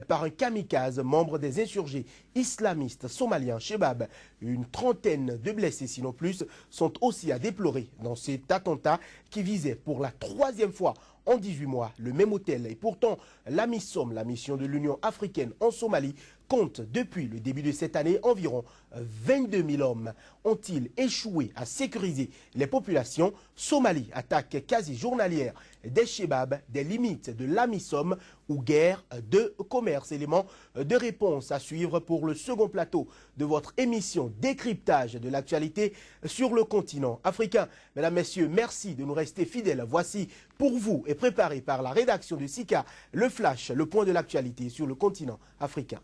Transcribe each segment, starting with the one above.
par un kamikaze, membre des insurgés islamistes somaliens Shebab. Une trentaine de blessés, sinon plus, sont aussi à déplorer dans cet attentat qui visait pour la troisième fois en 18 mois le même hôtel. Et pourtant, la MISOM, la mission de l'Union africaine en Somalie, compte depuis le début de cette année environ 22 000 hommes. Ont-ils échoué à sécuriser les populations? Somalie attaque quasi journalière des Shebab, des limites de la MISOM ou guerre de commerce. Élément de réponse à suivre pour le second plateau de votre émission Décryptage de l'actualité sur le continent africain. Mesdames, Messieurs, merci de nous rester fidèles. Voici pour vous et préparé par la rédaction de SICA, le flash, le point de l'actualité sur le continent africain.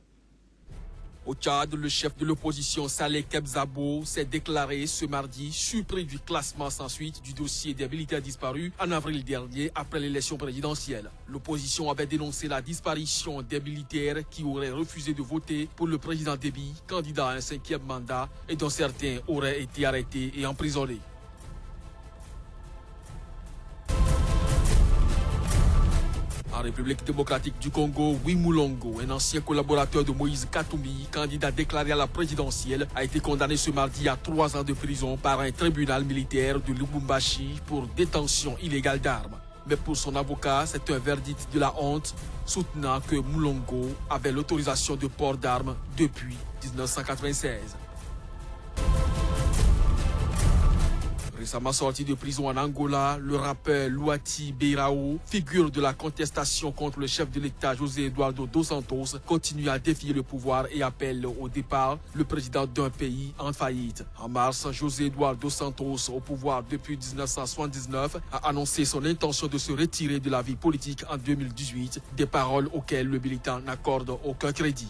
Au Tchad, le chef de l'opposition Saleh Kebzabo s'est déclaré ce mardi surpris du classement sans suite du dossier des militaires disparus en avril dernier après l'élection présidentielle. L'opposition avait dénoncé la disparition des militaires qui auraient refusé de voter pour le président Déby, candidat à un 5e mandat, et dont certains auraient été arrêtés et emprisonnés. En République démocratique du Congo, Wimulongo, un ancien collaborateur de Moïse Katumbi, candidat déclaré à la présidentielle, a été condamné ce mardi à 3 ans de prison par un tribunal militaire de Lubumbashi pour détention illégale d'armes. Mais pour son avocat, c'est un verdict de la honte, soutenant que Mulongo avait l'autorisation de port d'armes depuis 1996. Récemment sorti de prison en Angola, le rappeur Luati Beirao, figure de la contestation contre le chef de l'État José Eduardo dos Santos, continue à défier le pouvoir et appelle au départ le président d'un pays en faillite. En mars, José Eduardo dos Santos, au pouvoir depuis 1979, a annoncé son intention de se retirer de la vie politique en 2018, des paroles auxquelles le militant n'accorde aucun crédit.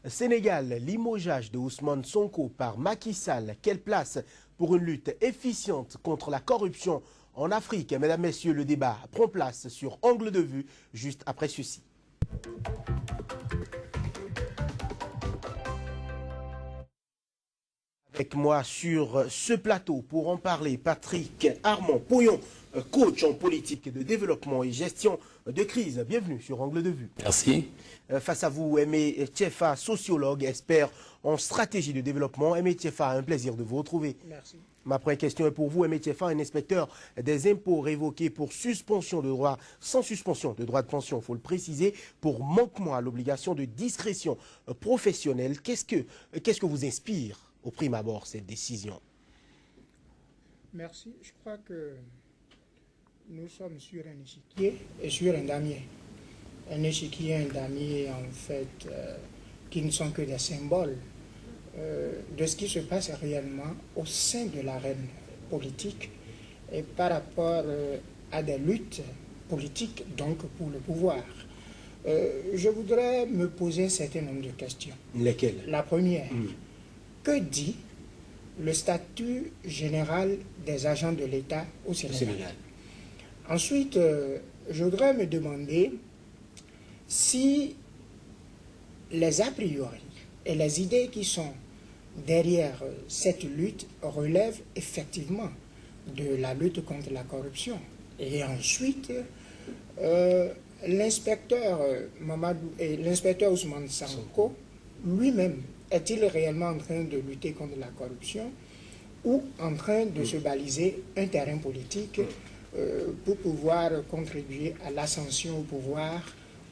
Sénégal, limogeage de Ousmane Sonko par Macky Sall. Quelle place pour une lutte efficiente contre la corruption en Afrique? Mesdames, Messieurs, le débat prend place sur Angle de vue, juste après ceci. Avec moi sur ce plateau pour en parler, Patrick Armand Pouillon, coach en politique de développement et gestion de crise. Bienvenue sur Angle de vue. Merci. Face à vous, Aimé Tchefa, sociologue, expert en stratégie de développement. Aimé Tchefa, un plaisir de vous retrouver. Merci. Ma première question est pour vous, Aimé Tchefa, un inspecteur des impôts révoqué pour suspension de droit, sans suspension de droit de pension, il faut le préciser, pour manquement à l'obligation de discrétion professionnelle. Qu'est-ce que vous inspire au prime abord cette décision? Merci. Je crois que nous sommes sur un échiquier et sur un damier. Un échiquier et un damier, en fait, qui ne sont que des symboles de ce qui se passe réellement au sein de l'arène politique et par rapport à des luttes politiques, donc pour le pouvoir. Je voudrais me poser un certain nombre de questions. Lesquelles? La première, que dit le statut général des agents de l'État au Sénégal? Ensuite, je voudrais me demander si les a priori et les idées qui sont derrière cette lutte relèvent effectivement de la lutte contre la corruption. Et ensuite, l'inspecteur Ousmane Sonko lui-même, est-il réellement en train de lutter contre la corruption ou en train de se baliser un terrain politique pour pouvoir contribuer à l'ascension au pouvoir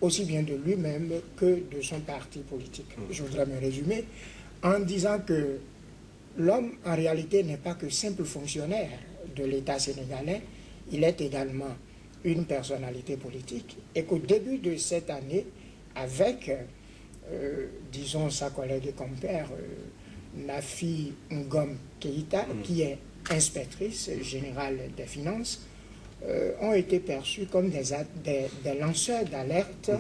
aussi bien de lui-même que de son parti politique? Je voudrais me résumer en disant que l'homme, en réalité, n'est pas que simple fonctionnaire de l'État sénégalais, il est également une personnalité politique, et qu'au début de cette année, avec, disons, sa collègue et compère, Nafi Ngom Keïta, qui est inspectrice générale des finances, ont été perçus comme des lanceurs d'alerte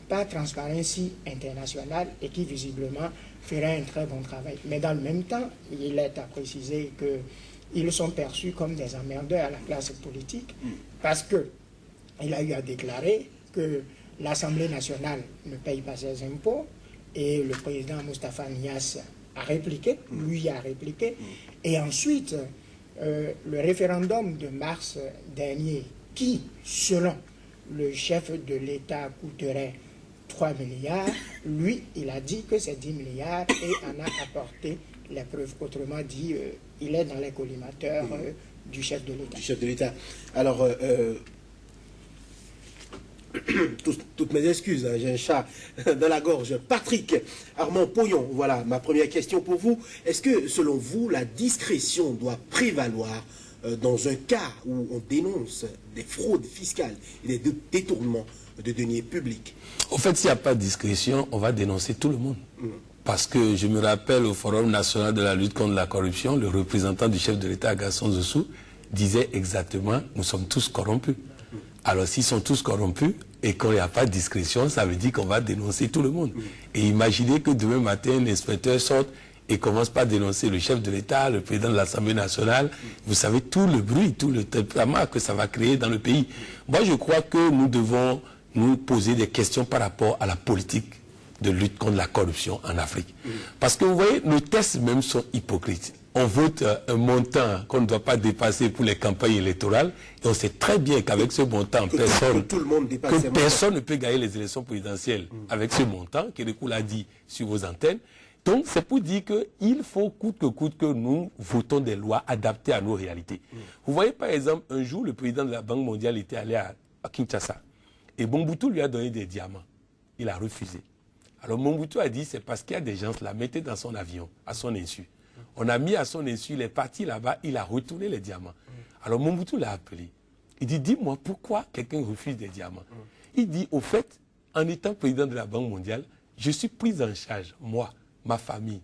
par Transparency International et qui visiblement feraient un très bon travail. Mais dans le même temps, il est à préciser qu'ils sont perçus comme des emmerdeurs à la classe politique parce qu'il a eu à déclarer que l'Assemblée nationale ne paye pas ses impôts et le président Moustapha Niasse a répliqué, lui a répliqué, et ensuite le référendum de mars dernier qui, selon le chef de l'État coûterait 3 milliards. Lui, il a dit que c'est 10 milliards et en a apporté les preuves. Autrement dit, il est dans les collimateurs du chef de l'État. Du chef de l'État. Alors, toutes mes excuses, hein, j'ai un chat dans la gorge. Patrick Armand Poyon, voilà ma première question pour vous. Est-ce que, selon vous, la discrétion doit prévaloir dans un cas où on dénonce des fraudes fiscales et des détournements de deniers publics? Au fait, s'il n'y a pas de discrétion, on va dénoncer tout le monde. Parce que je me rappelle au Forum national de la lutte contre la corruption, le représentant du chef de l'État, Gaston Zossou, disait exactement « nous sommes tous corrompus ». Alors s'ils sont tous corrompus et qu'il n'y a pas de discrétion, ça veut dire qu'on va dénoncer tout le monde. Et imaginez que demain matin, un inspecteur sorte et commence par dénoncer le chef de l'État, le président de l'Assemblée nationale. Vous savez tout le bruit, tout le tempérament que ça va créer dans le pays. Moi, je crois que nous devons nous poser des questions par rapport à la politique de lutte contre la corruption en Afrique. Parce que vous voyez, nos tests même sont hypocrites. On vote un montant qu'on ne doit pas dépasser pour les campagnes électorales. Et on sait très bien qu'avec ce montant, personne ne peut gagner les élections présidentielles avec ce montant, Kérékou l'a dit sur vos antennes. Donc c'est pour dire qu'il faut coûte que nous votons des lois adaptées à nos réalités. Vous voyez par exemple, un jour, le président de la Banque mondiale était allé à Kinshasa. Et Mobutu lui a donné des diamants. Il a refusé. Alors Mobutu a dit, c'est parce qu'il y a des gens là, mettez dans son avion, à son insu. On a mis à son insu, il est parti là-bas, il a retourné les diamants. Alors Mobutu l'a appelé. Il dit, dis-moi, pourquoi quelqu'un refuse des diamants? Il dit, au fait, en étant président de la Banque mondiale, je suis pris en charge, moi, ma famille.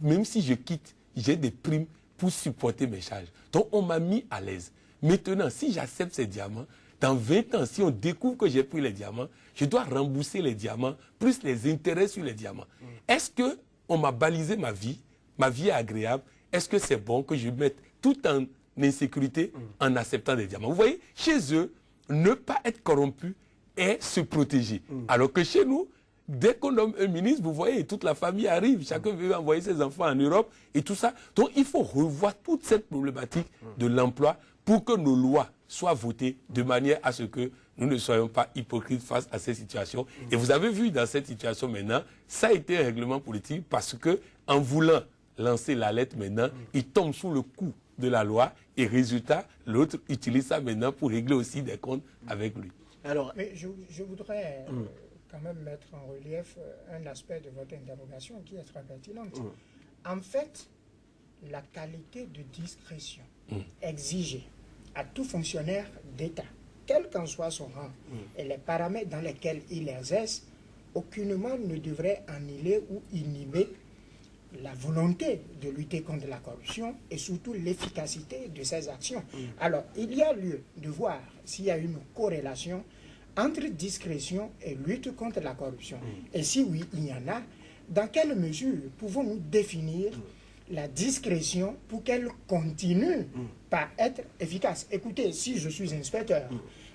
Même si je quitte, j'ai des primes pour supporter mes charges. Donc on m'a mis à l'aise. Maintenant, si j'accepte ces diamants, dans 20 ans, si on découvre que j'ai pris les diamants, je dois rembourser les diamants, plus les intérêts sur les diamants. Est-ce qu'on m'a balisé ma vie est agréable? Est-ce que c'est bon que je mette tout en insécurité en acceptant des diamants? Vous voyez, chez eux, ne pas être corrompu est se protéger. Alors que chez nous, dès qu'on nomme un ministre, vous voyez, toute la famille arrive, chacun veut envoyer ses enfants en Europe et tout ça. Donc il faut revoir toute cette problématique de l'emploi pour que nos lois soient votées de manière à ce que nous ne soyons pas hypocrites face à ces situations. Et vous avez vu dans cette situation maintenant, ça a été un règlement politique parce que en voulant lancer la lettre maintenant, il tombe sous le coup de la loi et résultat, l'autre utilise ça maintenant pour régler aussi des comptes avec lui. Alors, mais je voudrais quand même mettre en relief un aspect de votre interrogation qui est très pertinente. En fait, la qualité de discrétion exigée à tout fonctionnaire d'État, quel qu'en soit son rang et les paramètres dans lesquels il exerce, aucunement ne devrait annihiler ou inhiber la volonté de lutter contre la corruption et surtout l'efficacité de ses actions. Alors, il y a lieu de voir s'il y a une corrélation entre discrétion et lutte contre la corruption. Et si oui, il y en a, dans quelle mesure pouvons-nous définir la discrétion pour qu'elle continue par être efficace? Écoutez, si je suis inspecteur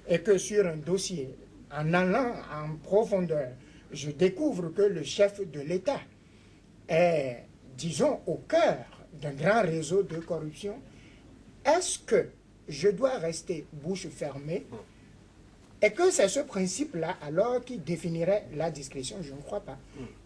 et que sur un dossier, en allant en profondeur, je découvre que le chef de l'État est, disons, au cœur d'un grand réseau de corruption, est-ce que je dois rester bouche fermée et que c'est ce principe-là alors qui définirait la discrétion? Je ne crois pas.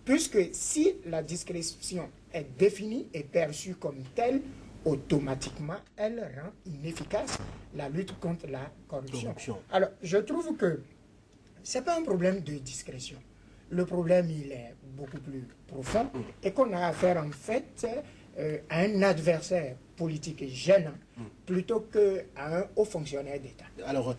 Puisque si la discrétion est définie et perçue comme telle, automatiquement, elle rend inefficace la lutte contre la corruption. Alors, je trouve que ce n'est pas un problème de discrétion. Le problème, il est beaucoup plus profond et qu'on a affaire en fait à un adversaire politique gênant plutôt qu'à un haut fonctionnaire d'État. Alors,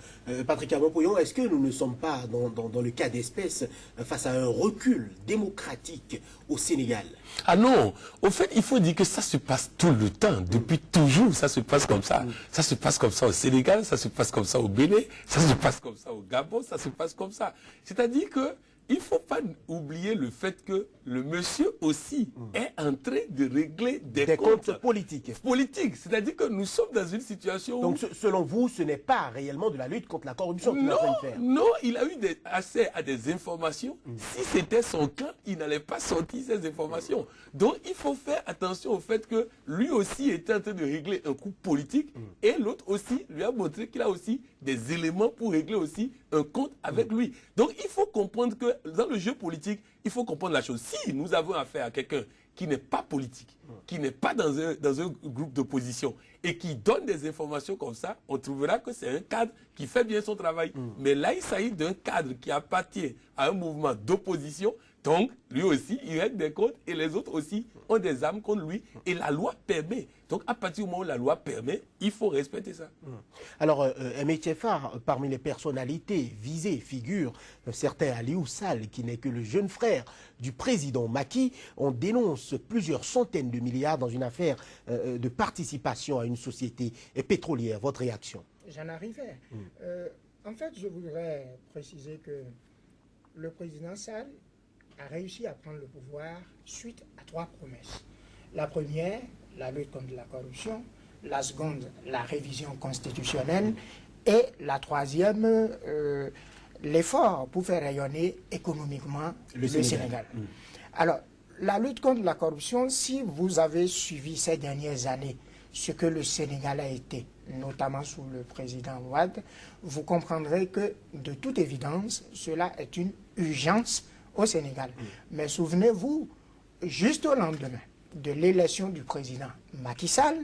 Patrick Armand-Poyon, est-ce que nous ne sommes pas dans le cas d'espèce face à un recul démocratique au Sénégal? Ah non, au fait, il faut dire que ça se passe tout le temps, depuis toujours, ça se passe comme ça. Ça se passe comme ça au Sénégal, ça se passe comme ça au Bénin, ça se passe comme ça au Gabon, ça se passe comme ça. C'est-à-dire que il ne faut pas oublier le fait que le monsieur aussi est en train de régler des comptes politiques. C'est-à-dire que nous sommes dans une situation Donc, selon vous, ce n'est pas réellement de la lutte contre la corruption qu'il est en train de faire? Non, il a eu accès à des informations. Si c'était son cas, il n'allait pas sortir ces informations. Donc, il faut faire attention au fait que lui aussi était en train de régler un coup politique et l'autre aussi lui a montré qu'il a aussi des éléments pour régler aussi un compte avec lui. Donc il faut comprendre que dans le jeu politique, il faut comprendre la chose. Si nous avons affaire à quelqu'un qui n'est pas politique, qui n'est pas dans un groupe d'opposition et qui donne des informations comme ça, on trouvera que c'est un cadre qui fait bien son travail. Mais là, il s'agit d'un cadre qui appartient à un mouvement d'opposition. Donc, lui aussi, il règle des comptes et les autres aussi ont des armes contre lui. Et la loi permet. Donc, à partir du moment où la loi permet, il faut respecter ça. Alors, Aimé Tchefa, parmi les personnalités visées figure certain Aliou Sall, qui n'est que le jeune frère du président Macky. On dénonce plusieurs centaines de milliards dans une affaire de participation à une société pétrolière. Votre réaction? J'en arrivais. En fait, je voudrais préciser que le président Sall a réussi à prendre le pouvoir suite à 3 promesses. La première, la lutte contre la corruption. La seconde, la révision constitutionnelle. Et la troisième, l'effort pour faire rayonner économiquement le Sénégal. Alors, la lutte contre la corruption, si vous avez suivi ces dernières années ce que le Sénégal a été, notamment sous le président Wade, vous comprendrez que, de toute évidence, cela est une urgence au Sénégal. Mais souvenez-vous, juste au lendemain de l'élection du président Macky Sall,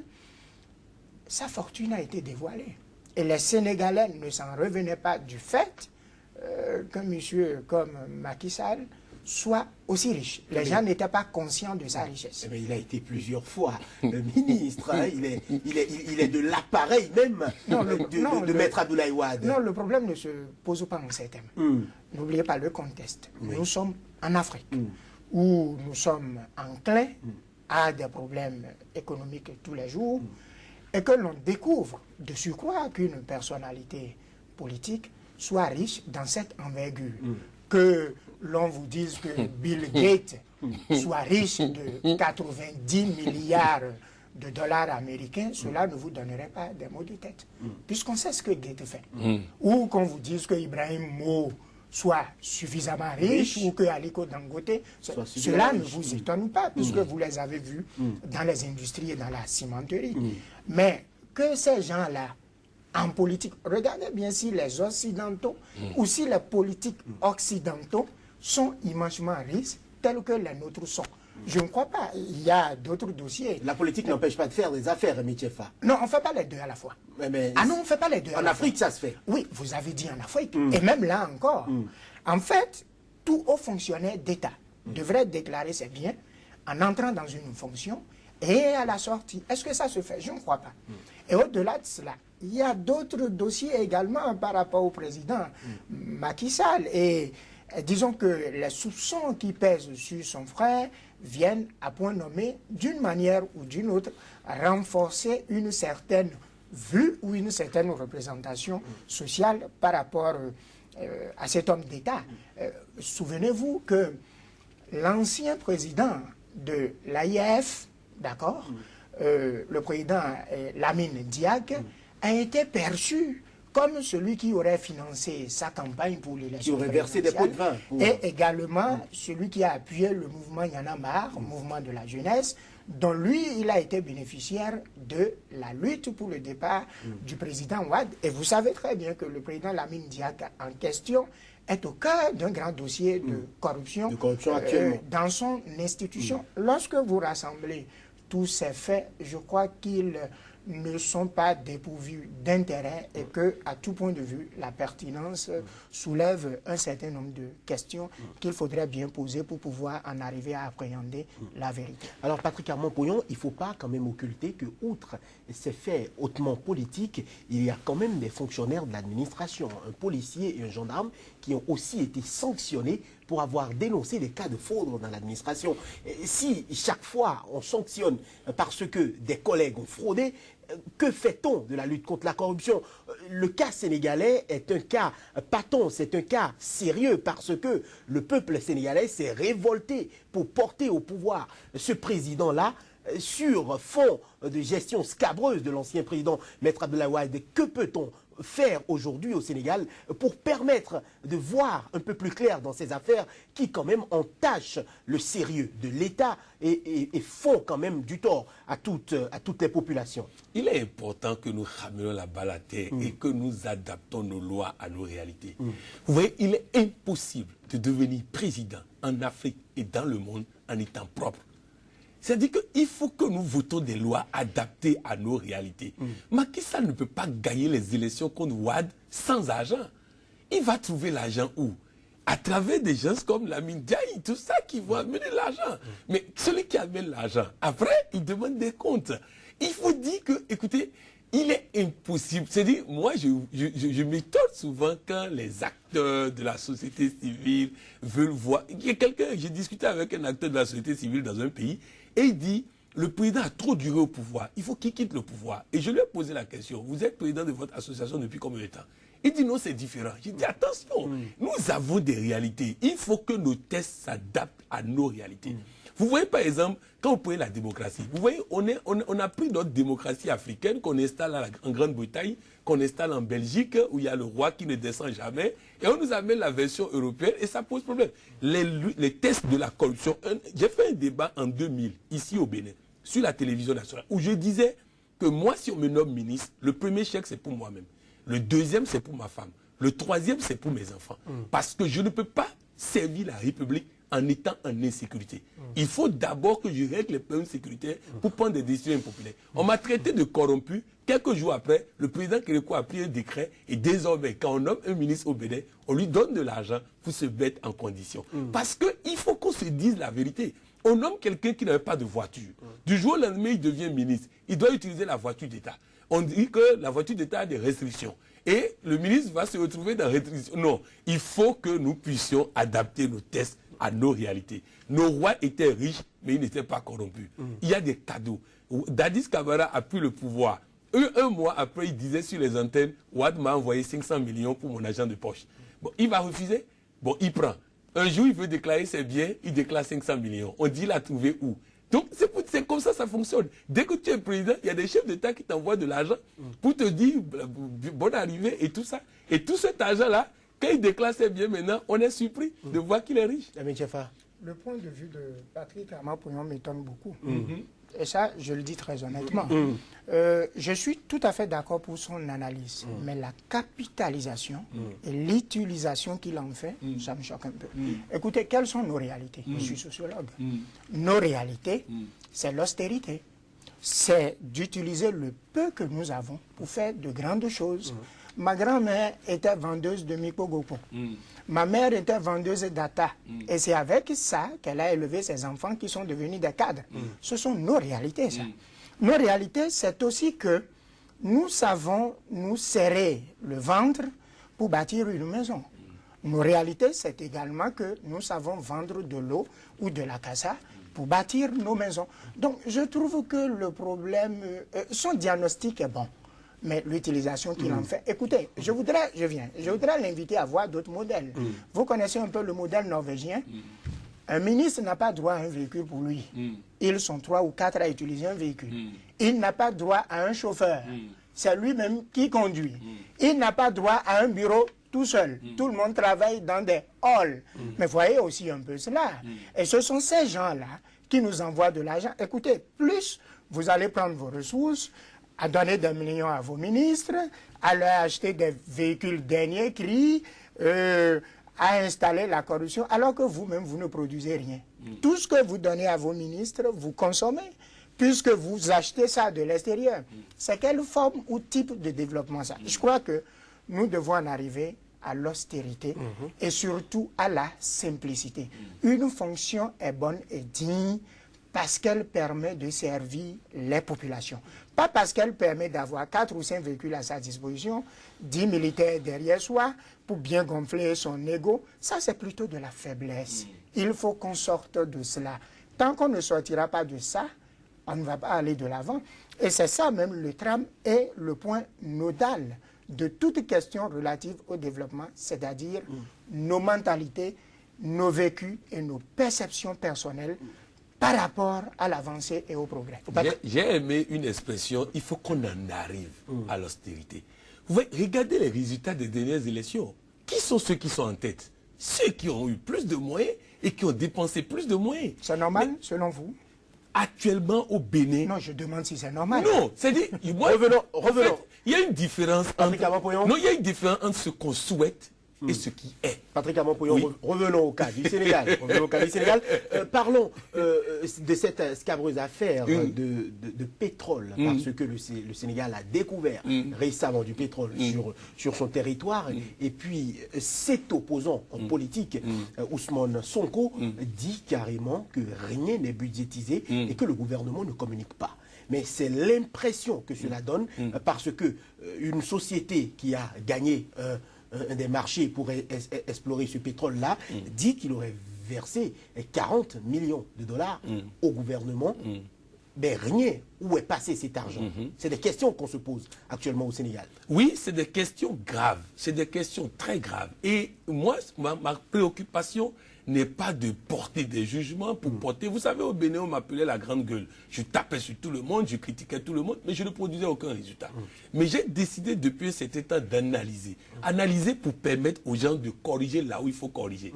sa fortune a été dévoilée. Et les Sénégalais ne s'en revenaient pas du fait qu'un monsieur comme Macky Sall soit aussi riche. Les gens n'étaient pas conscients de sa richesse. Mais il a été plusieurs fois ministre. Hein, il est de l'appareil même de Maître Abdoulaye Wade. Non, le problème ne se pose pas en ces termes. N'oubliez pas le contexte. Nous sommes en Afrique, où nous sommes enclins à des problèmes économiques tous les jours, et que l'on découvre de surcroît qu'une personnalité politique soit riche dans cette envergure. Que l'on vous dise que Bill Gates soit riche de 90 milliards de dollars américains, cela ne vous donnerait pas des maux de tête, puisqu'on sait ce que Gates fait. Ou qu'on vous dise que Ibrahim Mo soit suffisamment riche ou que Aliko Dangote, cela ne vous étonne pas, puisque vous les avez vus dans les industries et dans la cimenterie. Mais que ces gens-là, en politique, regardez bien si les Occidentaux ou si les politiques occidentaux sont immensément riches, tels que les nôtres sont. Je ne crois pas. Il y a d'autres dossiers. La politique n'empêche pas de faire des affaires, Aimé Tchefa. Non, on ne fait pas les deux à la fois. Mais ah non, on ne fait pas les deux à la fois. En Afrique, ça se fait. Oui, vous avez dit en Afrique. Et même là encore. En fait, tout haut fonctionnaire d'État devrait déclarer ses biens en entrant dans une fonction et à la sortie. Est-ce que ça se fait? Je ne crois pas. Et au-delà de cela, il y a d'autres dossiers également par rapport au président Macky Sall. Et disons que les soupçons qui pèsent sur son frère viennent à point nommé, d'une manière ou d'une autre, renforcer une certaine vue ou une certaine représentation sociale par rapport à cet homme d'État. Souvenez-vous que l'ancien président de l'AIF, d'accord, le président Lamine Diack, a été perçu comme celui qui aurait financé sa campagne pour l'élection présidentielle. Qui aurait versé des pots de vin. Et également celui qui a appuyé le mouvement Y'en a marre, mouvement de la jeunesse, dont lui, il a été bénéficiaire de la lutte pour le départ du président Wade. Et vous savez très bien que le président Lamine Diack en question est au cœur d'un grand dossier de corruption, actuellement. Dans son institution. Lorsque vous rassemblez tous ces faits, je crois qu'ils ne sont pas dépourvus d'intérêt et que, à tout point de vue, la pertinence soulève un certain nombre de questions qu'il faudrait bien poser pour pouvoir en arriver à appréhender la vérité. Alors, Patrick Armand-Pouillon, il ne faut pas quand même occulter que, outre ces faits hautement politiques, il y a quand même des fonctionnaires de l'administration, un policier et un gendarme, qui ont aussi été sanctionnés pour avoir dénoncé des cas de fraude dans l'administration. Si chaque fois on sanctionne parce que des collègues ont fraudé, que fait-on de la lutte contre la corruption? Le cas sénégalais est un cas patent, c'est un cas sérieux parce que le peuple sénégalais s'est révolté pour porter au pouvoir ce président-là sur fond de gestion scabreuse de l'ancien président Maître Abdoulaye Wade. Que peut-on faire aujourd'hui au Sénégal pour permettre de voir un peu plus clair dans ces affaires qui quand même entachent le sérieux de l'État et font quand même du tort à toutes les populations? Il est important que nous ramenions la balle à terre et que nous adaptons nos lois à nos réalités. Vous voyez, il est impossible de devenir président en Afrique et dans le monde en étant propre. C'est-à-dire qu'il faut que nous votons des lois adaptées à nos réalités. Macky Sall ne peut pas gagner les élections contre Wade sans argent. Il va trouver l'argent où? À travers des gens comme Lamine Diaye, tout ça qui vont amener l'argent. Mais celui qui amène l'argent, après, il demande des comptes. Il faut dire que, écoutez, il est impossible. C'est-à-dire, moi, je m'étonne souvent quand les acteurs de la société civile veulent voir. Il y a quelqu'un, j'ai discuté avec un acteur de la société civile dans un pays, et il dit, le président a trop duré au pouvoir, il faut qu'il quitte le pouvoir. Et je lui ai posé la question, vous êtes président de votre association depuis combien de temps? Il dit non, c'est différent. J'ai dit attention, nous avons des réalités. Il faut que nos tests s'adaptent à nos réalités. Vous voyez par exemple, quand vous prenez la démocratie, vous voyez, on a pris notre démocratie africaine qu'on installe en Grande-Bretagne, qu'on installe en Belgique, où il y a le roi qui ne descend jamais, et on nous amène la version européenne, et ça pose problème. Les tests de la corruption, j'ai fait un débat en 2000, ici au Bénin, sur la télévision nationale, où je disais que moi, si on me nomme ministre, le premier chèque, c'est pour moi-même. Le deuxième, c'est pour ma femme. Le troisième, c'est pour mes enfants. Parce que je ne peux pas servir la République en étant en insécurité. Il faut d'abord que je règle les problèmes sécuritaires pour prendre des décisions impopulaires. On m'a traité de corrompu. Quelques jours après, le président Kérékou a pris un décret et désormais, quand on nomme un ministre au Bénin, on lui donne de l'argent pour se mettre en condition. Parce qu'il faut qu'on se dise la vérité. On nomme quelqu'un qui n'avait pas de voiture. Du jour au lendemain, il devient ministre. Il doit utiliser la voiture d'État. On dit que la voiture d'État a des restrictions. Et le ministre va se retrouver dans restrictions. Non, il faut que nous puissions adapter nos tests à nos réalités. Nos rois étaient riches, mais ils n'étaient pas corrompus. Il y a des cadeaux. Dadis Camara a pris le pouvoir. Un mois après, il disait sur les antennes, Wade m'a envoyé 500 millions pour mon agent de poche. Bon, il va refuser. Bon, il prend. Un jour, il veut déclarer ses biens, il déclare 500 millions. On dit, il a trouvé où? Donc, c'est comme ça fonctionne. Dès que tu es président, il y a des chefs d'État qui t'envoient de l'argent pour te dire bonne arrivée et tout ça. Et tout cet argent-là, quand il déclare ses biens maintenant, on est surpris de voir qu'il est riche. Le point de vue de Patrick Amapoyon m'étonne beaucoup. Et ça, je le dis très honnêtement. Je suis tout à fait d'accord pour son analyse. Mais la capitalisation et l'utilisation qu'il en fait, ça me choque un peu. Écoutez, quelles sont nos réalités? Je suis sociologue. Nos réalités, c'est l'austérité. C'est d'utiliser le peu que nous avons pour faire de grandes choses. Ma grand-mère était vendeuse de Mikogopo. Ma mère était vendeuse d'Ata. Et c'est avec ça qu'elle a élevé ses enfants qui sont devenus des cadres. Ce sont nos réalités, ça. Nos réalités, c'est aussi que nous savons nous serrer le ventre pour bâtir une maison. Nos réalités, c'est également que nous savons vendre de l'eau ou de la cassa pour bâtir nos maisons. Donc, je trouve que le problème, son diagnostic est bon. Mais l'utilisation qu'il en fait... Écoutez, je voudrais l'inviter à voir d'autres modèles. Vous connaissez un peu le modèle norvégien. Un ministre n'a pas droit à un véhicule pour lui. Ils sont 3 ou 4 à utiliser un véhicule. Il n'a pas droit à un chauffeur. C'est lui-même qui conduit. Il n'a pas droit à un bureau tout seul. Tout le monde travaille dans des halls. Mais voyez aussi un peu cela. Et ce sont ces gens-là qui nous envoient de l'argent. Écoutez, plus vous allez prendre vos ressources, à donner des millions à vos ministres, à leur acheter des véhicules dernier cri, à installer la corruption, alors que vous-même, vous ne produisez rien. Tout ce que vous donnez à vos ministres, vous consommez, puisque vous achetez ça de l'extérieur. C'est quelle forme ou type de développement ça? Je crois que nous devons en arriver à l'austérité et surtout à la simplicité. Une fonction est bonne et digne parce qu'elle permet de servir les populations. Pas parce qu'elle permet d'avoir 4 ou 5 véhicules à sa disposition, 10 militaires derrière soi, pour bien gonfler son ego. Ça, c'est plutôt de la faiblesse. Il faut qu'on sorte de cela. Tant qu'on ne sortira pas de ça, on ne va pas aller de l'avant. Et c'est ça même le tram est le point nodal de toute question relative au développement, c'est-à-dire nos mentalités, nos vécus et nos perceptions personnelles par rapport à l'avancée et au progrès. J'ai aimé une expression, il faut qu'on en arrive à l'austérité. Vous voyez, regardez les résultats des dernières élections. Qui sont ceux qui sont en tête? Ceux qui ont eu plus de moyens et qui ont dépensé plus de moyens. C'est normal, selon vous? Actuellement, au Bénin... Non, je demande si c'est normal. Non, c'est-à-dire... Revenons. En fait, il y a une différence Patrick Amampoyon. Non, il y a une différence entre ce qu'on souhaite et ce qui est. Patrick Amampoyon, Oui. revenons au cas du Sénégal. Parlons de cette scabreuse affaire de pétrole, parce que le Sénégal a découvert récemment du pétrole sur son territoire. Et puis, cet opposant en politique, Ousmane Sonko, dit carrément que rien n'est budgétisé et que le gouvernement ne communique pas. Mais c'est l'impression que cela donne, parce que une société qui a gagné un des marchés pour explorer ce pétrole-là, dit qu'il aurait versé 40 millions de dollars au gouvernement. Mais rien, où est passé cet argent? C'est des questions qu'on se pose actuellement au Sénégal. Oui, c'est des questions graves, c'est des questions très graves. Et moi, ma préoccupation n'est pas de porter des jugements pour porter... Vous savez, au Bénin, on m'appelait la grande gueule. Je tapais sur tout le monde, je critiquais tout le monde, mais je ne produisais aucun résultat. Mais j'ai décidé depuis cet état d'analyser. Analyser pour permettre aux gens de corriger là où il faut corriger.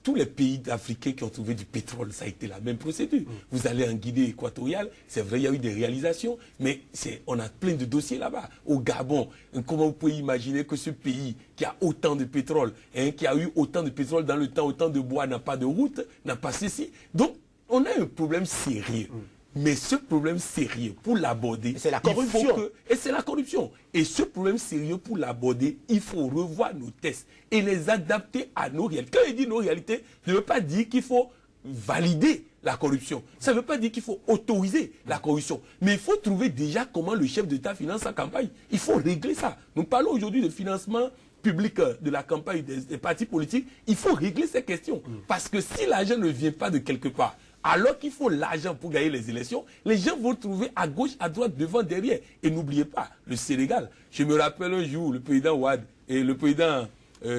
Tous les pays africains qui ont trouvé du pétrole, ça a été la même procédure. Vous allez en Guinée équatoriale, c'est vrai, il y a eu des réalisations, mais on a plein de dossiers là-bas. Au Gabon, comment vous pouvez imaginer que ce pays qui a autant de pétrole, qui a eu autant de pétrole dans le temps, autant de bois, n'a pas de route, n'a pas ceci. Donc, on a un problème sérieux. Mais ce problème sérieux, pour l'aborder... C'est la corruption. Et c'est la corruption. Et ce problème sérieux, pour l'aborder, il faut revoir nos tests et les adapter à nos réalités. Quand je dis nos réalités, je ne veux pas dire qu'il faut valider la corruption. Ça ne veut pas dire qu'il faut autoriser la corruption. Mais il faut trouver déjà comment le chef d'État finance sa campagne. Il faut régler ça. Nous parlons aujourd'hui de financement public de la campagne des partis politiques. Il faut régler ces questions. Parce que si l'argent ne vient pas de quelque part, alors qu'il faut l'argent pour gagner les élections, les gens vont trouver à gauche, à droite, devant, derrière. Et n'oubliez pas, le Sénégal, je me rappelle un jour, le président Ouad et le président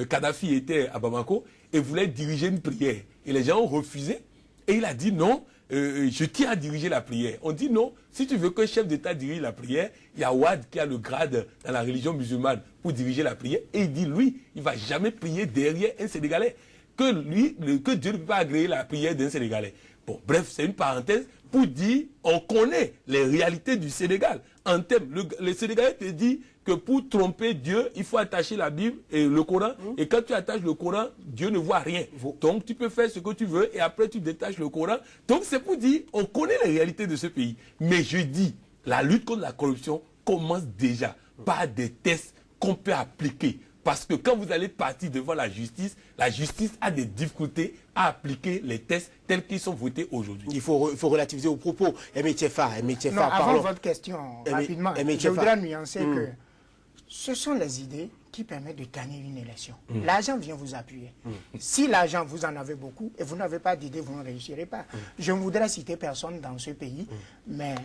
Kadhafi étaient à Bamako et voulaient diriger une prière. Et les gens ont refusé. Et il a dit non, je tiens à diriger la prière. On dit non, si tu veux qu'un chef d'État dirige la prière, il y a Ouad qui a le grade dans la religion musulmane pour diriger la prière. Et il dit, lui, il ne va jamais prier derrière un Sénégalais. Que Dieu ne peut pas agréer la prière d'un Sénégalais. Bon, bref, c'est une parenthèse pour dire, on connaît les réalités du Sénégal. En termes, le Sénégalais te dit que pour tromper Dieu, il faut attacher la Bible et le Coran. Et quand tu attaches le Coran, Dieu ne voit rien. Donc tu peux faire ce que tu veux et après tu détaches le Coran. Donc c'est pour dire, on connaît les réalités de ce pays. Mais je dis, la lutte contre la corruption commence déjà par des tests qu'on peut appliquer. Parce que quand vous allez partir devant la justice a des difficultés à appliquer les tests tels qu'ils sont votés aujourd'hui. Il faut relativiser aux propos. Non, avant votre question, rapidement, je voudrais nuancer que ce sont les idées qui permettent de gagner une élection. L'argent vient vous appuyer. Si l'argent, vous en avez beaucoup et vous n'avez pas d'idées, vous ne réussirez pas. Je ne voudrais citer personne dans ce pays, mais...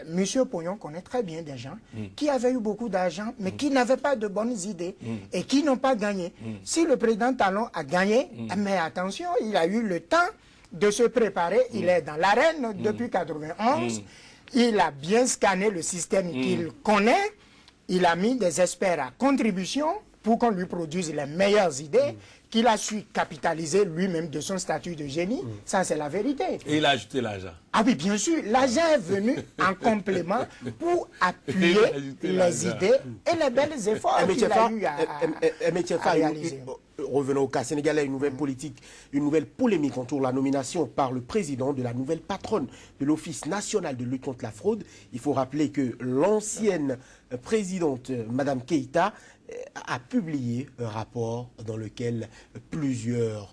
Monsieur Pognon connaît très bien des gens qui avaient eu beaucoup d'argent, mais qui n'avaient pas de bonnes idées et qui n'ont pas gagné. Si le président Talon a gagné, mais attention, il a eu le temps de se préparer. Il est dans l'arène depuis 1991. Il a bien scanné le système qu'il connaît. Il a mis des experts à contribution pour qu'on lui produise les meilleures idées, qu'il a su capitaliser lui-même de son statut de génie. Ça, c'est la vérité. Et il a ajouté l'argent. Ah oui, bien sûr. L'argent est venu en complément pour appuyer les idées et les belles efforts qu'il a eu à réaliser. Revenons au cas sénégalais, une nouvelle politique, une nouvelle polémique entoure la nomination par le président de la nouvelle patronne de l'Office national de lutte contre la fraude. Il faut rappeler que l'ancienne présidente, Madame Keïta, a publié un rapport dans lequel plusieurs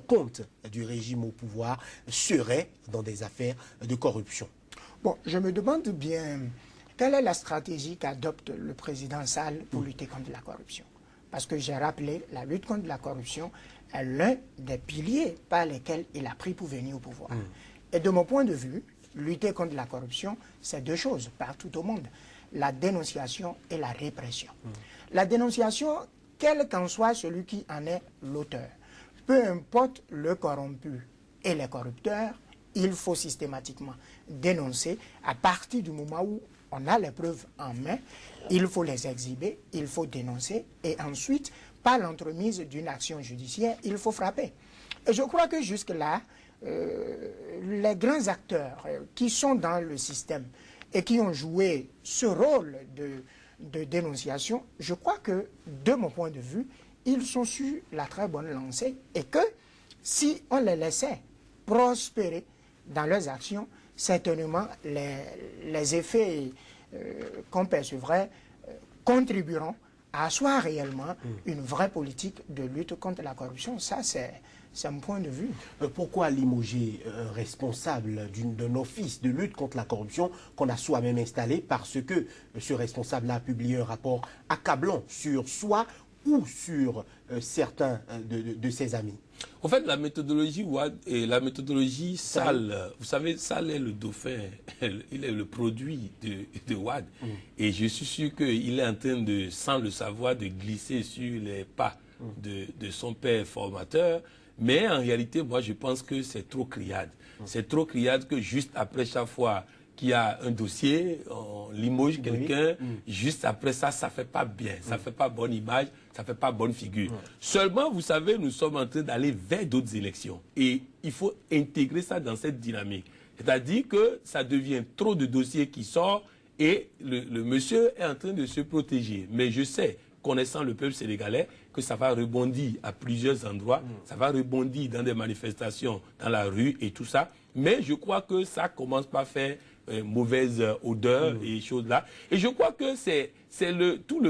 comptes du régime au pouvoir seraient dans des affaires de corruption. Bon, je me demande bien, quelle est la stratégie qu'adopte le président Sall pour lutter contre la corruption? Parce que j'ai rappelé, la lutte contre la corruption est l'un des piliers par lesquels il a pris pour venir au pouvoir. Et de mon point de vue, lutter contre la corruption, c'est deux choses partout au monde. La dénonciation et la répression. La dénonciation, quel qu'en soit celui qui en est l'auteur, peu importe le corrompu et les corrupteurs, il faut systématiquement dénoncer à partir du moment où on a les preuves en main, il faut les exhiber, il faut dénoncer, et ensuite, par l'entremise d'une action judiciaire, il faut frapper. Et je crois que jusque-là, les grands acteurs qui sont dans le système et qui ont joué ce rôle de dénonciation, je crois que, de mon point de vue, ils sont sur la très bonne lancée et que si on les laissait prospérer dans leurs actions, certainement les effets qu'on percevrait contribueront à asseoir réellement une vraie politique de lutte contre la corruption. Ça, c'est mon point de vue. Pourquoi limoger un responsable d'un office de lutte contre la corruption qu'on a soi-même installé? Parce que ce responsable a publié un rapport accablant sur soi ou sur certains de ses amis. En fait, la méthodologie Wade et la méthodologie Sall, vous savez, Sall est le dauphin, il est le produit de Wade. Et je suis sûr qu'il est en train de, sans le savoir, de glisser sur les pas de son père formateur. Mais en réalité, moi, je pense que c'est trop criade. C'est trop criade que juste après chaque fois qu'il y a un dossier, on limoge quelqu'un, juste après ça, ça ne fait pas bien, ça ne fait pas bonne image, ça ne fait pas bonne figure. Seulement, vous savez, nous sommes en train d'aller vers d'autres élections. Et il faut intégrer ça dans cette dynamique. C'est-à-dire que ça devient trop de dossiers qui sortent et le monsieur est en train de se protéger. Mais je sais, connaissant le peuple sénégalais, que ça va rebondir à plusieurs endroits, ça va rebondir dans des manifestations, dans la rue et tout ça. Mais je crois que ça commence par faire mauvaise odeur et choses là. Et je crois que c'est toute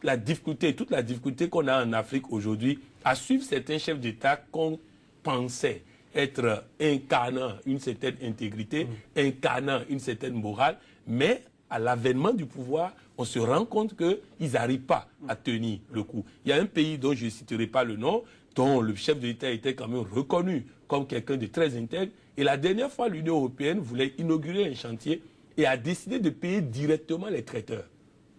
la difficulté qu'on a en Afrique aujourd'hui à suivre certains chefs d'État qu'on pensait être incarnant une certaine intégrité, incarnant une certaine morale, mais à l'avènement du pouvoir, on se rend compte qu'ils n'arrivent pas à tenir le coup. Il y a un pays dont je ne citerai pas le nom, dont le chef de l'État était quand même reconnu comme quelqu'un de très intègre. Et la dernière fois, l'Union européenne voulait inaugurer un chantier et a décidé de payer directement les traiteurs,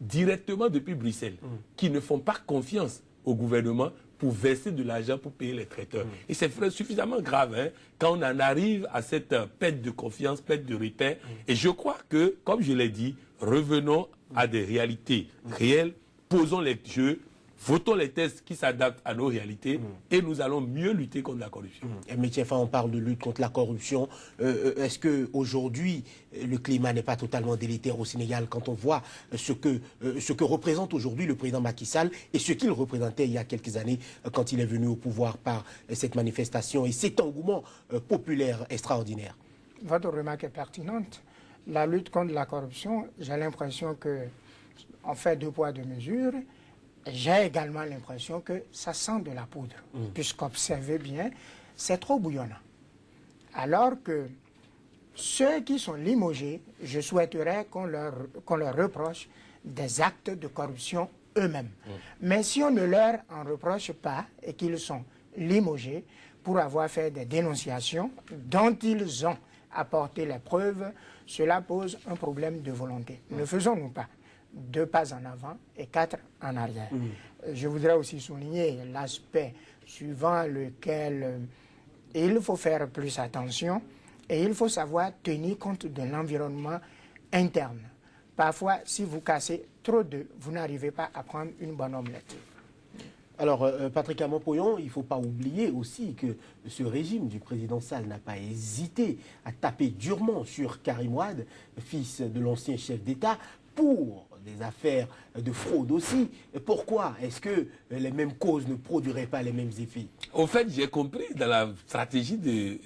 directement depuis Bruxelles, qui ne font pas confiance au gouvernement pour verser de l'argent pour payer les traiteurs. Et c'est suffisamment grave quand on en arrive à cette perte de confiance, perte de repère. Et je crois que, comme je l'ai dit, revenons à des réalités réelles, posons les jeux, votons les tests qui s'adaptent à nos réalités et nous allons mieux lutter contre la corruption. Mais tiens, on parle de lutte contre la corruption. Est-ce qu'aujourd'hui, le climat n'est pas totalement délétère au Sénégal quand on voit ce que représente aujourd'hui le président Macky Sall et ce qu'il représentait il y a quelques années quand il est venu au pouvoir par cette manifestation et cet engouement populaire extraordinaire? Votre remarque est pertinente. La lutte contre la corruption, j'ai l'impression qu'on fait 2 poids 2 mesures. J'ai également l'impression que ça sent de la poudre, puisqu'observez bien, c'est trop bouillonnant. Alors que ceux qui sont limogés, je souhaiterais qu'on leur reproche des actes de corruption eux-mêmes. Mais si on ne leur en reproche pas et qu'ils sont limogés pour avoir fait des dénonciations dont ils ont apporté les preuves, cela pose un problème de volonté. Ne faisons-nous pas 2 pas en avant et 4 en arrière. Je voudrais aussi souligner l'aspect suivant lequel il faut faire plus attention et il faut savoir tenir compte de l'environnement interne. Parfois, si vous cassez trop d'œufs, vous n'arrivez pas à prendre une bonne omelette. Alors, Patrick Amopoyon, il ne faut pas oublier aussi que ce régime du président Sall n'a pas hésité à taper durement sur Karim Wade, fils de l'ancien chef d'État, pour des affaires de fraude aussi. Pourquoi est-ce que les mêmes causes ne produiraient pas les mêmes effets? Au fait, j'ai compris dans la stratégie de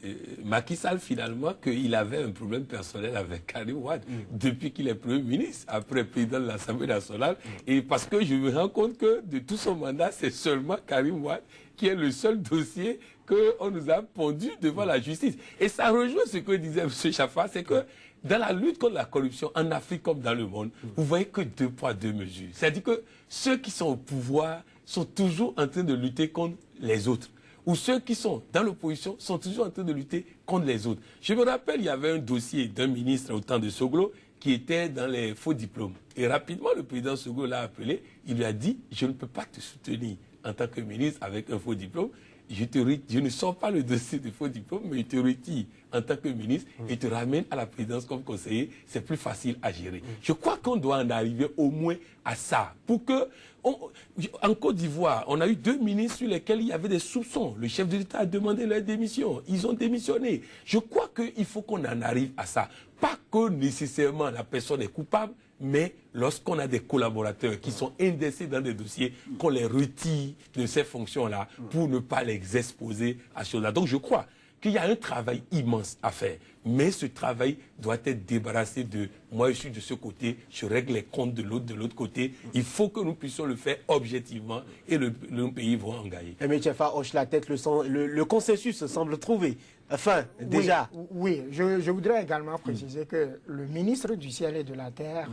Macky Sall finalement qu'il avait un problème personnel avec Karim Wade depuis qu'il est Premier ministre, après président de l'Assemblée nationale. Et parce que je me rends compte que de tout son mandat, c'est seulement Karim Wade qui est le seul dossier qu'on nous a pondu devant la justice. Et ça rejoint ce que disait M. Chaffa, c'est que dans la lutte contre la corruption, en Afrique comme dans le monde, vous voyez que 2 poids 2 mesures. C'est-à-dire que ceux qui sont au pouvoir sont toujours en train de lutter contre les autres. Ou ceux qui sont dans l'opposition sont toujours en train de lutter contre les autres. Je me rappelle, il y avait un dossier d'un ministre au temps de Soglo qui était dans les faux diplômes. Et rapidement, le président Soglo l'a appelé, il lui a dit « Je ne peux pas te soutenir en tant que ministre avec un faux diplôme, je ne sors pas le dossier du faux diplôme, mais je te retire en tant que ministre et te ramène à la présidence comme conseiller. C'est plus facile à gérer. Je crois qu'on doit en arriver au moins à ça. Pour que, en Côte d'Ivoire, on a eu 2 ministres sur lesquels il y avait des soupçons. Le chef de l'État a demandé leur démission. Ils ont démissionné. Je crois qu'il faut qu'on en arrive à ça. Pas que nécessairement la personne est coupable, mais lorsqu'on a des collaborateurs qui sont indexés dans des dossiers, qu'on les retire de ces fonctions-là pour ne pas les exposer à ce chose-là. Donc je crois qu'il y a un travail immense à faire. Mais ce travail doit être débarrassé de « moi je suis de ce côté, je règle les comptes de l'autre côté ». Il faut que nous puissions le faire objectivement et le pays va en gagner. Mais Tchefa hoche la tête, le consensus semble trouvé. Enfin, déjà. Oui, je voudrais également préciser que le ministre du Ciel et de la Terre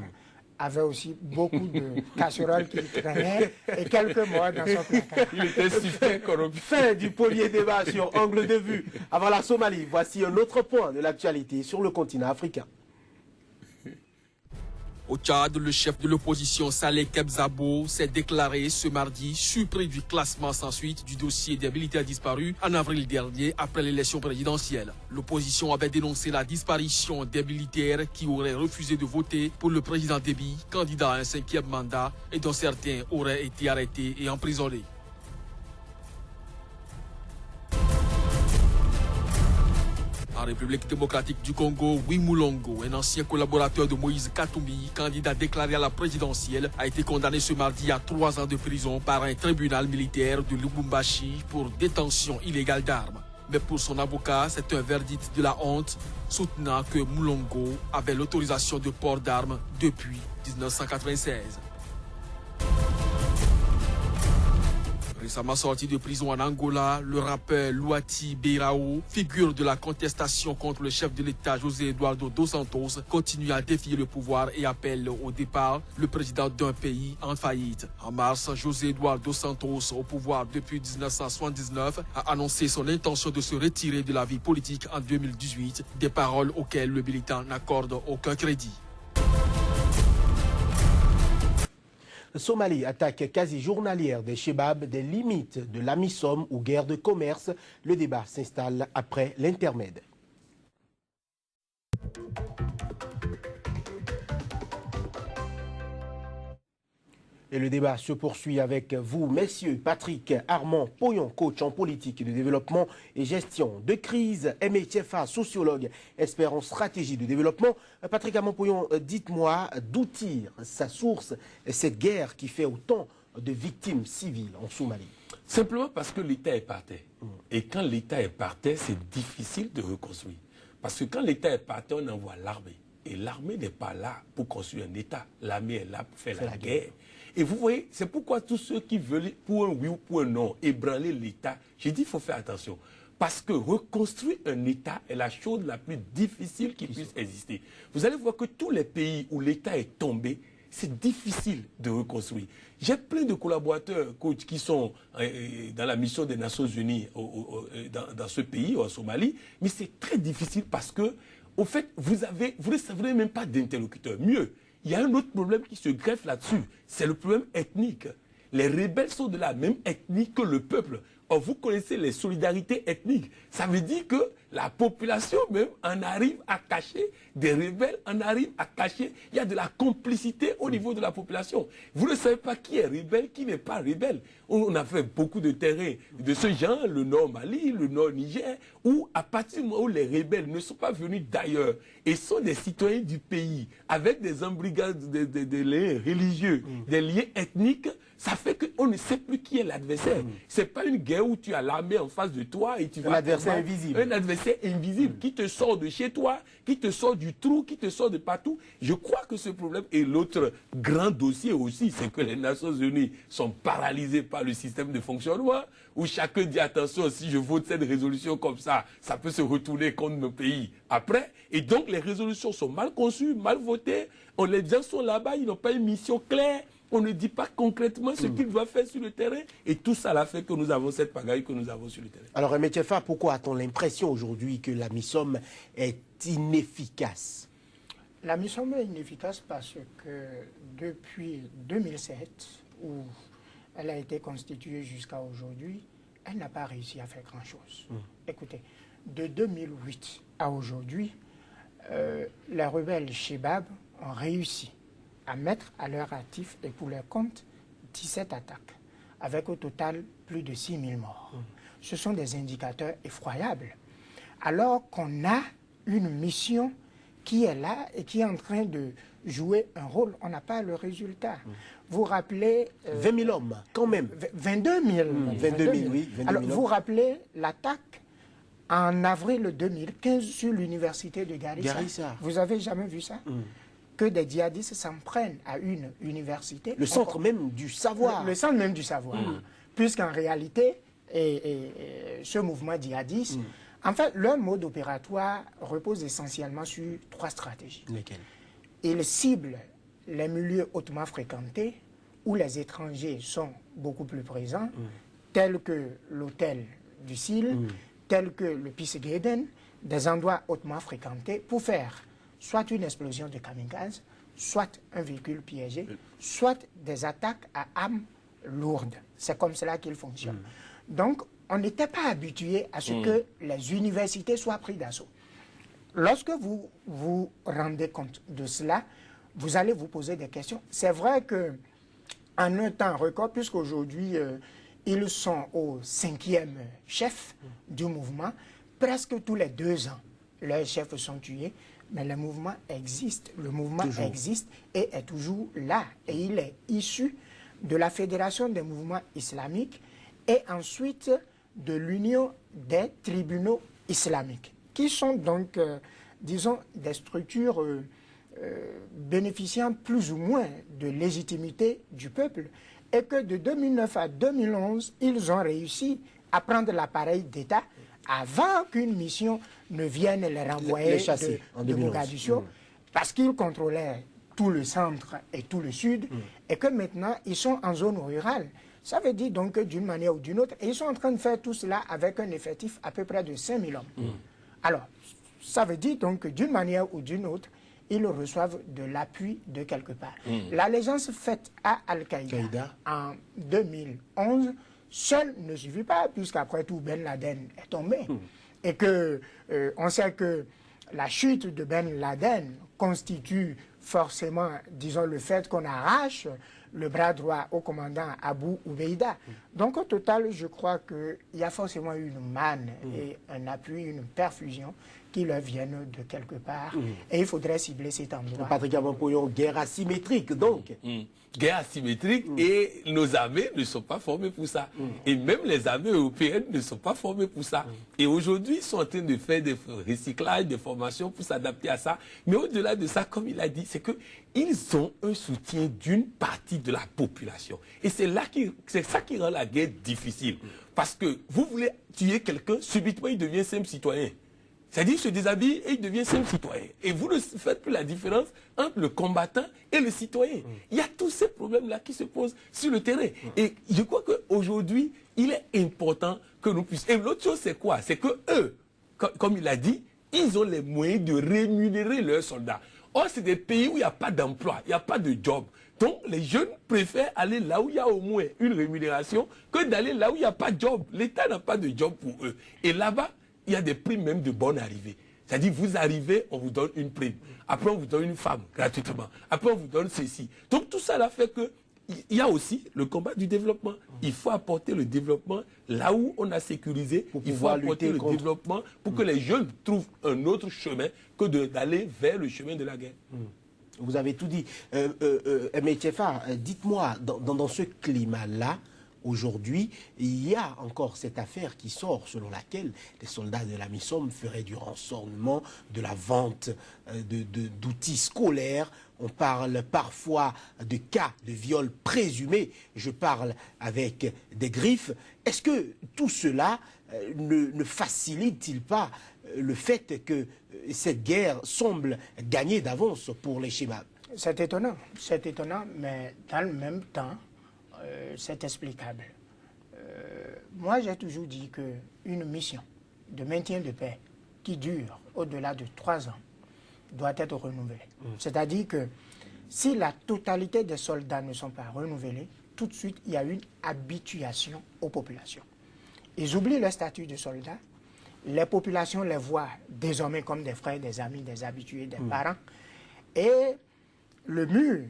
avait aussi beaucoup de casseroles qu'il traînait et quelques morts dans son placard. Il était super corrompu. Fin du premier débat sur Angle de vue. Avant la Somalie, voici un autre point de l'actualité sur le continent africain. Au Tchad, le chef de l'opposition Saleh Kebzabo s'est déclaré ce mardi surpris du classement sans suite du dossier des militaires disparus en avril dernier après l'élection présidentielle. L'opposition avait dénoncé la disparition des militaires qui auraient refusé de voter pour le président Déby, candidat à un 5e mandat, et dont certains auraient été arrêtés et emprisonnés. En République démocratique du Congo, Wimulongo, un ancien collaborateur de Moïse Katumbi, candidat déclaré à la présidentielle, a été condamné ce mardi à 3 ans de prison par un tribunal militaire de Lubumbashi pour détention illégale d'armes. Mais pour son avocat, c'est un verdict de la honte, soutenant que Mulongo avait l'autorisation de port d'armes depuis 1996. Récemment sorti de prison en Angola, le rappeur Luati Beirao, figure de la contestation contre le chef de l'État José Eduardo dos Santos, continue à défier le pouvoir et appelle au départ le président d'un pays en faillite. En mars, José Eduardo dos Santos, au pouvoir depuis 1979, a annoncé son intention de se retirer de la vie politique en 2018, des paroles auxquelles le militant n'accorde aucun crédit. Somalie, attaque quasi journalière des Chebab, des limites de l'AMISOM ou guerre de commerce. Le débat s'installe après l'intermède. Et le débat se poursuit avec vous, messieurs. Patrick Armand Poyon, coach en politique de développement et gestion de crise. Aimé Tchefa, sociologue, expert en stratégie de développement. Patrick Armand Poyon, dites-moi d'où tire sa source cette guerre qui fait autant de victimes civiles en Somalie? Simplement parce que l'État est par terre. Et quand l'État est par terre, c'est difficile de reconstruire. Parce que quand l'État est par terre, on envoie l'armée. Et l'armée n'est pas là pour construire un État. L'armée est là pour faire la guerre. Et vous voyez, c'est pourquoi tous ceux qui veulent, pour un oui ou pour un non, ébranler l'État, j'ai dit qu'il faut faire attention. Parce que reconstruire un État est la chose la plus difficile qui puisse exister. Vous allez voir que tous les pays où l'État est tombé, c'est difficile de reconstruire. J'ai plein de collaborateurs, coach, qui sont dans la mission des Nations Unies dans ce pays, en Somalie, mais c'est très difficile parce que, au fait, vous ne savez même pas d'interlocuteur. Mieux, il y a un autre problème qui se greffe là-dessus, c'est le problème ethnique. Les rebelles sont de la même ethnie que le peuple. Or, vous connaissez les solidarités ethniques. Ça veut dire que la population même en arrive à cacher, des rebelles en arrivent à cacher. Il y a de la complicité au niveau de la population. Vous ne savez pas qui est rebelle, qui n'est pas rebelle. On a fait beaucoup de terrains de ce genre, le Nord Mali, le Nord Niger, où à partir du moment où les rebelles ne sont pas venus d'ailleurs et sont des citoyens du pays, avec des embrigades, des liens religieux, des liens ethniques, ça fait qu'on ne sait plus qui est l'adversaire. C'est pas une guerre où tu as l'armée en face de toi et tu vas... Un adversaire invisible. Un adversaire invisible qui te sort de chez toi, qui te sort du trou, qui te sort de partout. Je crois que ce problème est l'autre grand dossier aussi, c'est que les Nations Unies sont paralysées par le système de fonctionnement, où chacun dit attention, si je vote cette résolution comme ça peut se retourner contre nos pays après. Et donc les résolutions sont mal conçues, mal votées. Les gens sont là-bas, ils n'ont pas une mission claire. On ne dit pas concrètement ce qu'ils doivent faire sur le terrain. Et tout ça a fait que nous avons cette pagaille que nous avons sur le terrain. Alors, M. Tchefa, pourquoi a-t-on l'impression aujourd'hui que la MISOM est inefficace? La MISOM est inefficace parce que depuis 2007, où elle a été constituée jusqu'à aujourd'hui, elle n'a pas réussi à faire grand-chose. Écoutez, de 2008 à aujourd'hui, les rebelles Chebab ont réussi à mettre à leur actif et pour leur compte 17 attaques, avec au total plus de 6 000 morts. Ce sont des indicateurs effroyables. Alors qu'on a une mission qui est là et qui est en train de jouer un rôle, on n'a pas le résultat. Vous rappelez... 20 000 hommes, quand même. 22 000. 22 000, oui. 22 000 Alors, hommes. vous rappelez l'attaque en avril 2015 sur l'université de Garissa. Garissa. Vous avez jamais vu ça? Que des djihadistes s'en prennent à une université. Le centre même du savoir. Le centre même du savoir. Puisqu'en réalité, ce mouvement djihadiste, en fait, leur mode opératoire repose essentiellement sur 3 stratégies. Lesquels? Ils ciblent les milieux hautement fréquentés où les étrangers sont beaucoup plus présents, tels que l'hôtel du Sil, tels que le Pissegeden, des endroits hautement fréquentés, pour faire soit une explosion de kamikaze, soit un véhicule piégé, soit des attaques à armes lourdes. C'est comme cela qu'ils fonctionnent. Donc, on n'était pas habitué à ce que les universités soient prises d'assaut. Lorsque vous vous rendez compte de cela, vous allez vous poser des questions. C'est vrai qu'en un temps record, puisqu'aujourd'hui, ils sont au 5e chef du mouvement, presque tous les 2 ans, leurs chefs sont tués, mais le mouvement existe. Le mouvement existe et est toujours là. Et il est issu de la Fédération des mouvements islamiques et ensuite de l'Union des tribunaux islamiques, qui sont donc, disons, des structures bénéficiant plus ou moins de légitimité du peuple, et que de 2009 à 2011, ils ont réussi à prendre l'appareil d'État avant qu'une mission ne vienne les renvoyer de Mogadiscio, parce qu'ils contrôlaient tout le centre et tout le sud, et que maintenant, ils sont en zone rurale. Ça veut dire donc que d'une manière ou d'une autre, et ils sont en train de faire tout cela avec un effectif à peu près de 5 000 hommes. Alors, ça veut dire donc que d'une manière ou d'une autre, ils reçoivent de l'appui de quelque part. L'allégeance faite à Al-Qaïda en 2011, seule ne suffit pas, puisqu'après tout, Ben Laden est tombé. Et que on sait que la chute de Ben Laden constitue forcément, disons, le fait qu'on arrache le bras droit au commandant Abu Ubaïda. Donc au total, je crois qu'il y a forcément une manne et un appui, une perfusion qui leur viennent de quelque part. Et il faudrait cibler cet endroit. Patrick Abampoyon, guerre asymétrique, donc. Guerre asymétrique, et nos armées ne sont pas formées pour ça. Et même les armées européennes ne sont pas formées pour ça. Et aujourd'hui, ils sont en train de faire des recyclages, des formations pour s'adapter à ça. Mais au-delà de ça, comme il a dit, c'est qu'ils ont un soutien d'une partie de la population. Et c'est ça qui rend la guerre difficile. Parce que vous voulez tuer quelqu'un, subitement il devient simple citoyen. C'est-à-dire, il se déshabille et il devient simple citoyen. Et vous ne faites plus la différence entre le combattant et le citoyen. Il y a tous ces problèmes-là qui se posent sur le terrain. Et je crois qu'aujourd'hui, il est important que nous puissions... Et l'autre chose, c'est quoi? C'est que eux, comme il a dit, ils ont les moyens de rémunérer leurs soldats. Or, c'est des pays où il n'y a pas d'emploi, il n'y a pas de job. Donc, les jeunes préfèrent aller là où il y a au moins une rémunération que d'aller là où il n'y a pas de job. L'État n'a pas de job pour eux. Et là-bas, il y a des primes même de bonne arrivée. C'est-à-dire, vous arrivez, on vous donne une prime. Après, on vous donne une femme gratuitement. Après, on vous donne ceci. Donc, tout ça là fait que il y a aussi le combat du développement. Il faut apporter le développement là où on a sécurisé. Il faut apporter le développement pour que les jeunes trouvent un autre chemin que d'aller vers le chemin de la guerre. Vous avez tout dit. Mais Tchefa, dites-moi, dans ce climat-là, aujourd'hui, il y a encore cette affaire qui sort selon laquelle les soldats de la MISOM feraient du rançonnement, de la vente d'outils scolaires. On parle parfois de cas de viol présumés. Je parle avec des griffes. Est-ce que tout cela ne facilite-t-il pas le fait que cette guerre semble gagnée d'avance pour les Chebab? C'est étonnant, mais dans le même temps, c'est explicable. Moi, j'ai toujours dit qu'une mission de maintien de paix qui dure au-delà de 3 ans doit être renouvelée. C'est-à-dire que si la totalité des soldats ne sont pas renouvelés, tout de suite, il y a une habituation aux populations. Ils oublient le statut de soldat. Les populations les voient désormais comme des frères, des amis, des habitués, des parents. Et le mur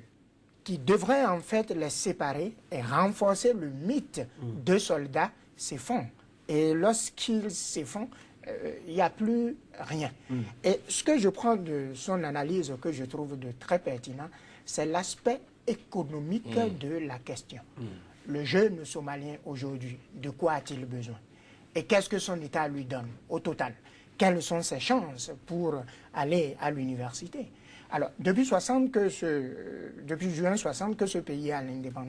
qui devrait en fait les séparer et renforcer le mythe de soldats s'effondre. Et lorsqu'ils s'effondrent, il n'y a plus rien. Et ce que je prends de son analyse, que je trouve de très pertinent, c'est l'aspect économique de la question. Le jeune Somalien aujourd'hui, de quoi a-t-il besoin? Et qu'est-ce que son État lui donne au total? Quelles sont ses chances pour aller à l'université? Alors, depuis juin 60, que ce pays a l'indépendance,